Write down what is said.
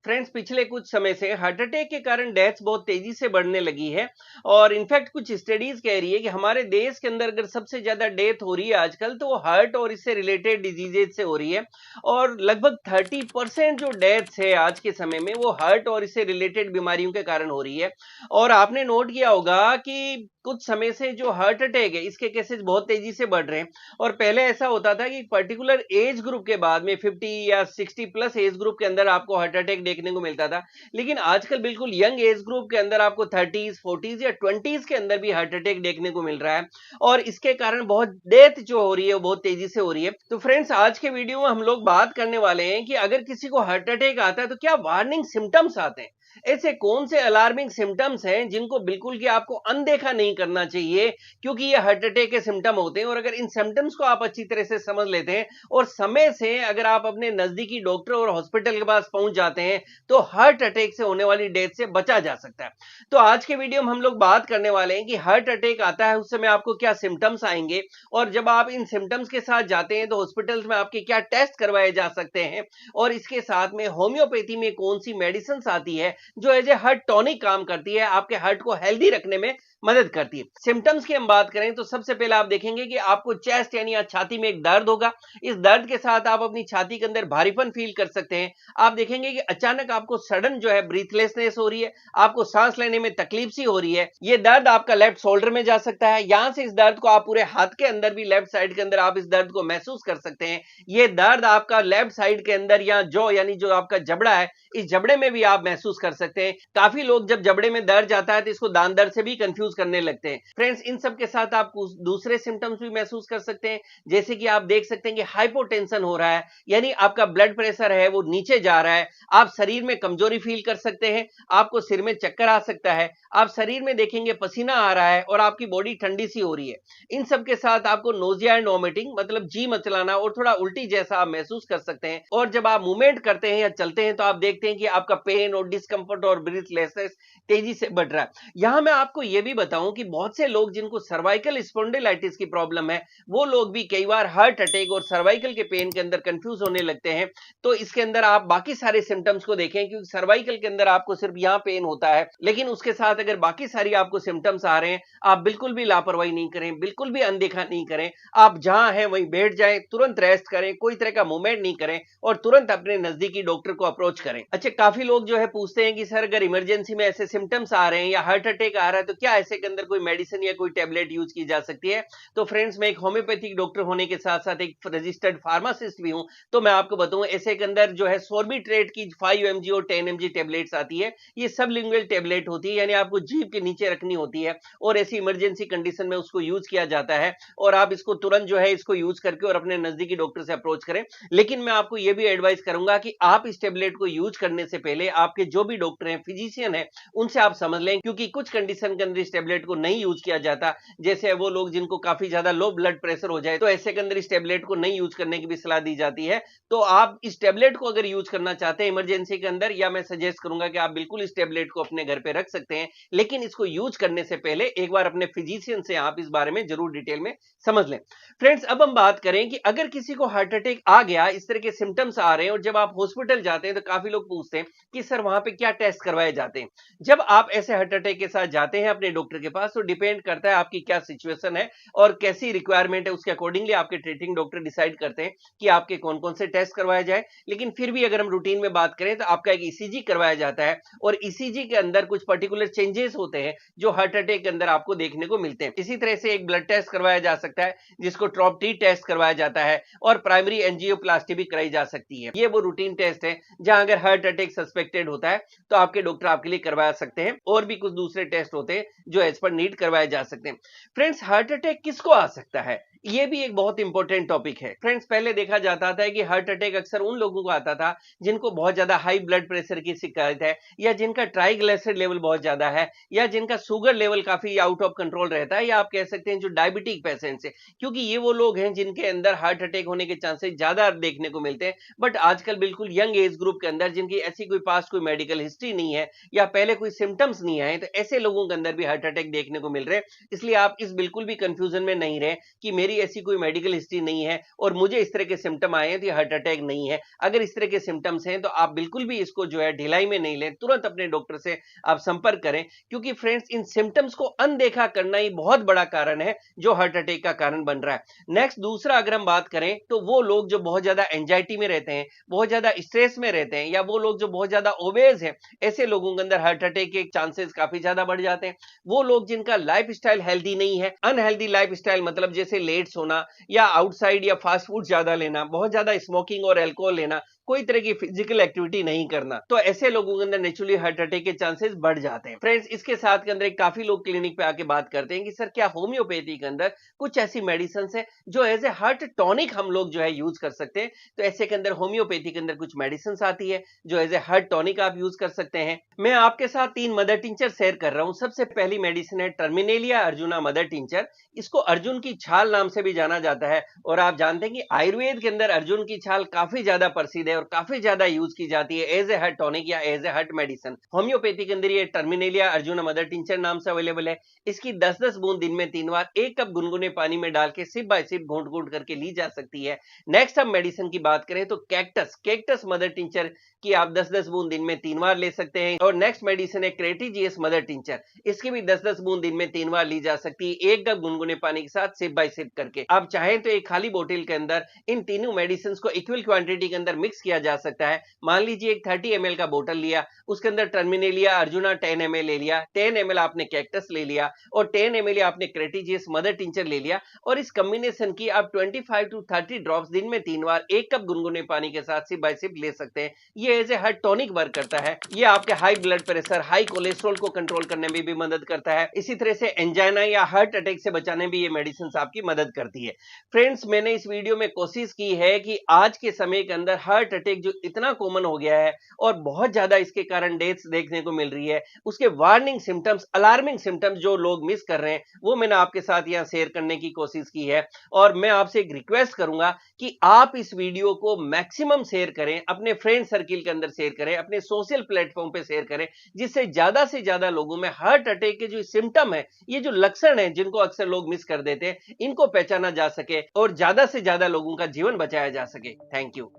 Friends, पिछले कुछ समय से हार्ट अटैक के कारण डेथ्स बहुत तेजी से बढ़ने लगी है और इनफैक्ट कुछ स्टडीज कह रही है कि हमारे देश के अंदर अगर सबसे ज्यादा डेथ हो रही है आजकल तो वो हार्ट और इससे रिलेटेड डिजीजेज से हो रही है। और लगभग 30% जो डेथ्स है आज के समय में वो हार्ट और इससे रिलेटेड बीमारियों के कारण हो रही है। और आपने नोट किया होगा कि कुछ समय से जो हार्ट अटैक है इसके केसेस बहुत तेजी से बढ़ रहे हैं। और पहले ऐसा होता था कि पर्टिकुलर एज ग्रुप के बाद में 50 या 60 प्लस एज ग्रुप के अंदर आपको हार्ट अटैक देखने को मिलता था, लेकिन आजकल बिल्कुल यंग एज ग्रुप के अंदर आपको 30s 40s या 20s के अंदर भी हार्ट अटैक देखने को मिल रहा है। और इसके कारण बहुत डेथ जो हो रही है वो बहुत तेजी से हो रही है। तो फ्रेंड्स, आज के वीडियो में हम लोग बात करने वाले हैं कि अगर किसी को हार्ट अटैक आता है तो क्या वार्निंग सिम्टम्स आते हैं, ऐसे कौन से अलार्मिंग सिम्टम्स हैं जिनको बिल्कुल कि आपको अनदेखा नहीं करना चाहिए, क्योंकि ये हार्ट अटैक के सिम्टम होते हैं। और अगर इन सिम्टम्स को आप अच्छी तरह से समझ लेते हैं और समय से अगर आप अपने नजदीकी डॉक्टर और हॉस्पिटल के पास पहुंच जाते हैं तो हार्ट अटैक से होने वाली डेथ से बचा जा सकता है। तो आज के वीडियो में हम लोग बात करने वाले हैं कि हार्ट अटैक आता है उस समय आपको क्या सिम्टम्स आएंगे, और जब आप इन सिम्टम्स के साथ जाते हैं तो हॉस्पिटल्स में आपके क्या टेस्ट करवाए जा सकते हैं, और इसके साथ में होम्योपैथी में कौन सी मेडिसिन आती है जो एज ए हार्ट टॉनिक काम करती है, आपके हार्ट को हेल्दी रखने में मदद करती है। सिम्टम्स की हम बात करें तो सबसे पहले आप देखेंगे कि आपको चेस्ट यानी छाती में एक दर्द होगा। इस दर्द के साथ आप अपनी छाती के अंदर भारीपन फील कर सकते हैं। आप देखेंगे कि अचानक आपको सडन जो है ब्रीथलेसनेस हो रही है, आपको सांस लेने में तकलीफ सी हो रही है। ये दर्द आपका लेफ्ट शोल्डर में जा सकता है, यहां से इस दर्द को आप पूरे हाथ के अंदर भी लेफ्ट साइड के अंदर आप इस दर्द को महसूस कर सकते हैं। ये दर्द आपका लेफ्ट साइड के अंदर या जो यानी जो आपका जबड़ा है इस जबड़े में भी आप महसूस कर सकते हैं। काफी लोग जब जबड़े में दर्द जाता है तो इसको दान दर्द से भी कंफ्यूज करने लगते हैं। फ्रेंड्स, इन सब के साथ आप कुछ दूसरे सिम्टम्स भी महसूस कर सकते हैं, जैसे कि आप देख सकते हैं कि हाइपोटेंशन हो रहा है, यानी आपका ब्लड प्रेशर है वो नीचे जा रहा है। आप शरीर में कमजोरी फील कर सकते हैं, आपको सिर में चक्कर आ सकता है, आप शरीर में देखेंगे पसीना आ रहा है और आपकी बॉडी ठंडी सी हो रही है। इन सब के साथ आपको नोजिया एंड वोमिटिंग मतलब जी मचलाना और थोड़ा उल्टी जैसा आप महसूस कर सकते हैं। और जब आप मूवमेंट करते हैं या चलते हैं तो आप देखते हैं कि आपका पेन और डिस्कंफर्ट और ब्रीथलेसनेस तेजी से बढ़ रहा है। यहां मैं आपको यह भी बताऊं कि बहुत से लोग जिनको सर्वाइकल स्पॉन्डिलाइटिस की प्रॉब्लम है वो लोग भी कई बार हार्ट अटैक और सर्वाइकल के पेन के अंदर कंफ्यूज होने लगते हैं। तो इसके अंदर आप बाकी सारे सिम्टम्स को देखें, क्योंकि सर्वाइकल के अंदर आपको सिर्फ यहां पेन होता है, लेकिन उसके साथ अगर बाकी सारी आपको सिम्टम्स आ रहे हैं, आप बिल्कुल भी लापरवाही नहीं करें, बिल्कुल भी अनदेखा नहीं करें। आप जहां हैं वहीं बैठ जाएं, तुरंत रेस्ट करें, कोई तरह का मूवमेंट नहीं करें और तुरंत अपने नजदीकी डॉक्टर को अप्रोच करें। अच्छा, काफी लोग जो है पूछते हैं कि सर अगर इमरजेंसी में ऐसे सिम्टम्स आ रहे हैं या हार्ट अटैक आ रहा है तो क्या ऐसे के अंदर कोई मेडिसिन या कोई टेबलेट यूज की जा सकती है। तो फ्रेंड्स, मैं एक होम्योपैथिक डॉक्टर होने के साथ साथ एक रजिस्टर्ड फार्मासिस्ट भी हूं, तो मैं आपको बताऊं ऐसे के अंदर जो है सोर्बिट्रेट की 5 mg और 10 mg टेबलेट्स आती है। ये सबलिंगुअल टेबलेट होती है, यानी आपको जीभ के नीचे रखनी होती है और ऐसी इमरजेंसी कंडीशन में उसको यूज किया जाता है। और आप इसको तुरंत जो है इसको यूज करके और अपने नजदीकी डॉक्टर से अप्रोच करें। लेकिन मैं आपको यह भी एडवाइस करूंगा कि आप इस टेबलेट को यूज करने से पहले आपके जो भी डॉक्टर हैं, फिजिशियन है, उनसे आप समझ लें, क्योंकि कुछ कंडीशन के अंदर इस टेबलेट को नहीं यूज किया जाता। जैसे वो लोग जिनको काफी ज्यादा लो ब्लड प्रेशर हो जाए तो ऐसे के अंदर इस टेबलेट को नहीं यूज करने की भी सलाह दी जाती है। तो आप इस टेबलेट को अगर यूज करना चाहते हैं इमरजेंसी के अंदर, या मैं सजेस्ट करूंगा कि आप बिल्कुल इस टेबलेट को अपने घर पे रख सकते हैं, लेकिन इसको यूज करने से पहले एक बार अपने फिजिशियन से आप इस बारे में जरूर डिटेल में समझ लें। फ्रेंड्स, अब हम बात करें कि अगर किसी को हार्ट अटैक आ गया, इस तरह के सिम्टम्स आ रहे हैं और जब आप हॉस्पिटल जाते हैं तो काफी लोग पूछते हैं कि सर वहां पे क्या टेस्ट करवाए जाते हैं। जब आप ऐसे हार्ट अटैक के साथ जाते हैं अपने डॉक्टर के पास तो डिपेंड करता है आपकी क्या सिचुएशन है और कैसी रिक्वायरमेंट है, उसके अकॉर्डिंगली आपके ट्रीटिंग डॉक्टर डिसाइड करते हैं कि आपके कौन कौन से टेस्ट करवाए जाए। लेकिन फिर भी अगर हम रूटीन में बात करें तो आपका एक ईसीजी करवाया जाता है और ईसीजी के अंदर कुछ पर्टिकुलर चेंजेस होते हैं जो हार्ट अटैक के अंदर आपको देखने को मिलते हैं। इसी तरह से एक ब्लड टेस्ट करवाया जा सकता है जिसको ट्रॉप टी टेस्ट करवाया जाता है, और प्राइमरी एंजियोप्लास्टी भी कराई जा सकती है। ये वो रूटीन टेस्ट है जहां अगर हार्ट अटैक सस्पेक्टेड होता है तो आपके डॉक्टर आपके लिए करवा सकते हैं, और भी कुछ दूसरे टेस्ट होते हैं जो एज पर नीड करवाए जा सकते हैं। फ्रेंड्स, हार्ट अटैक किसको आ सकता है, ये भी एक बहुत इंपॉर्टेंट टॉपिक है। फ्रेंड्स, पहले देखा जाता था कि हार्ट अटैक अक्सर उन लोगों को आता था जिनको बहुत ज्यादा हाई ब्लड प्रेशर की शिकायत है, या जिनका ट्राइग्लिसराइड लेवल बहुत ज्यादा है, या जिनका शुगर लेवल काफी आउट ऑफ कंट्रोल रहता है, या आप कह सकते हैं जो डायबिटिक पेशेंट्स है, क्योंकि ये वो लोग हैं जिनके अंदर हार्ट अटैक होने के चांसेस ज्यादा देखने को मिलते हैं। बट आजकल बिल्कुल यंग एज ग्रुप के अंदर जिनकी ऐसी कोई पास्ट कोई मेडिकल हिस्ट्री नहीं है या पहले कोई सिम्टम्स नहीं आए, तो ऐसे लोगों के अंदर भी हार्ट अटैक देखने को मिल रहे हैं। इसलिए आप इस बिल्कुल भी कंफ्यूजन में नहीं रहे कि मेरी मेरी ऐसी कोई मेडिकल हिस्ट्री नहीं है और मुझे इस तरह के सिम्टम आए हैं तो ये हार्ट अटैक नहीं है। अगर इस तरह के सिम्टम्स हैं तो आप बिल्कुल भी इसको जो है ढिलाई में नहीं लें, तुरंत अपने डॉक्टर से आप संपर्क करें, क्योंकि फ्रेंड्स इन सिम्टम्स को अनदेखा करना ही बहुत बड़ा कारण है जो हार्ट अटैक का कारण बन रहा है। नेक्स्ट दूसरा अगर हम बात करें तो वो लोग जो बहुत ज्यादा एंजाइटी में रहते हैं, बहुत ज्यादा स्ट्रेस में रहते हैं, या वो लोग जो बहुत ज्यादा ओबेज हैं, ऐसे लोगों के अंदर हार्ट अटैक के चांसेस काफी ज्यादा बढ़ जाते हैं। वो लोग जिनका लाइफस्टाइल हेल्दी नहीं है, अनहेल्दी लाइफस्टाइल मतलब जैसे लेट सोना या आउटसाइड या फास्ट फूड ज्यादा लेना, बहुत ज्यादा स्मोकिंग और अल्कोहल लेना, कोई तरह की फिजिकल एक्टिविटी नहीं करना, तो ऐसे लोगों के अंदर नेचुरली हार्ट अटैक के चांसेस बढ़ जाते हैं। फ्रेंड्स, इसके साथ के अंदर काफी लोग क्लिनिक पे आके बात करते हैं कि सर क्या होम्योपैथी के अंदर कुछ ऐसी मेडिसिन है जो एज ए हार्ट टॉनिक हम लोग जो है यूज कर सकते हैं। तो ऐसे के अंदर होम्योपैथी के अंदर कुछ मेडिसिन आती है जो एज ए हार्ट टॉनिक आप यूज कर सकते हैं। मैं आपके साथ 3 मदर टिंचर शेयर कर रहा हूं। सबसे पहली मेडिसिन है टर्मिनेलिया अर्जुना मदर टिंचर। इसको अर्जुन की छाल नाम से भी जाना जाता है, और आप जानते हैं कि आयुर्वेद के अंदर अर्जुन की छाल काफी ज्यादा प्रसिद्ध है और काफी ज्यादा यूज की जाती है एज ए हार्ट टॉनिक या as a heart medicine. Homeopathy के अंदर ये टर्मिनेलिया अर्जुना मदर टिंचर नाम से अवेलेबल है। इसकी 10-10 बूंद दिन में 3 बार 1 कप गुनगुने पानी में डाल के सिप बाय सिप घूंट घूंट करके ली जा सकती है। नेक्स्ट हम मेडिसिन की बात करें तो कैक्टस मदर टिंचर की आप 10-10 बूंद दिन में 3 बार ले सकते हैं। और नेक्स्ट मेडिसिन है क्रेटिजियस मदर टिंचर। इसकी भी 10-10 बूंद दिन में 3 बार ली जा सकती है 1 कप गुनगुने पानी के साथ सिप बाय सिप करके। आप चाहें तो एक खाली बोतल के अंदर इन तीनों मेडिसिन को इक्वल क्वांटिटी के अंदर मिक्स किया जा सकता है। मान लीजिए एक 30 ml का बोतल लिया, उसके अंदर टर्मिनेलिया अर्जुना 10 ml ले लिया, 10 ml आपने कैक्टस ले लिया और 10 ml आपने क्रेटिजियस मदर टिंचर ले लिया, और इस कॉम्बिनेशन की आप 25 to 30 ड्रॉप्स दिन में 3 बार 1 कप गुनगुने पानी के साथ सिप बाय सिप ले सकते हैं। ये as a heart tonic work करता है। ये आपके high blood pressure, high cholesterol को कंट्रोल करने में भी मदद करता है। इसी तरह से एंजाइना या हार्ट अटैक से बचाने भी ये मेडिसिन आपकी मदद करती है। फ्रेंड्स, मैंने इस वीडियो में कोशिश की है कि आज के समय के अंदर हार्ट अटैक जो इतना कॉमन हो गया है और बहुत ज्यादा इसके कारण डेथ्स देखने को मिल रही है, उसके वार्निंग सिम्टम्स, अलार्मिंग सिम्टम्स जो लोग मिस कर रहे हैं, वो मैंने आपके साथ यहाँ शेयर करने की कोशिश की है। और मैं आपसे एक रिक्वेस्ट करूंगा कि आप इस वीडियो को मैक्सिमम शेयर करें, अपने फ्रेंड सर्किल के अंदर शेयर करें, अपने सोशल प्लेटफॉर्म पे शेयर करें, जिससे से ज्यादा लोगों में हार्ट अटैक के जो सिम्टम है, ये जो लक्षण है जिनको अक्सर लोग मिस कर देते हैं, इनको पहचाना जा सके और ज्यादा से ज्यादा लोगों का जीवन बचाया जा सके। Thank you.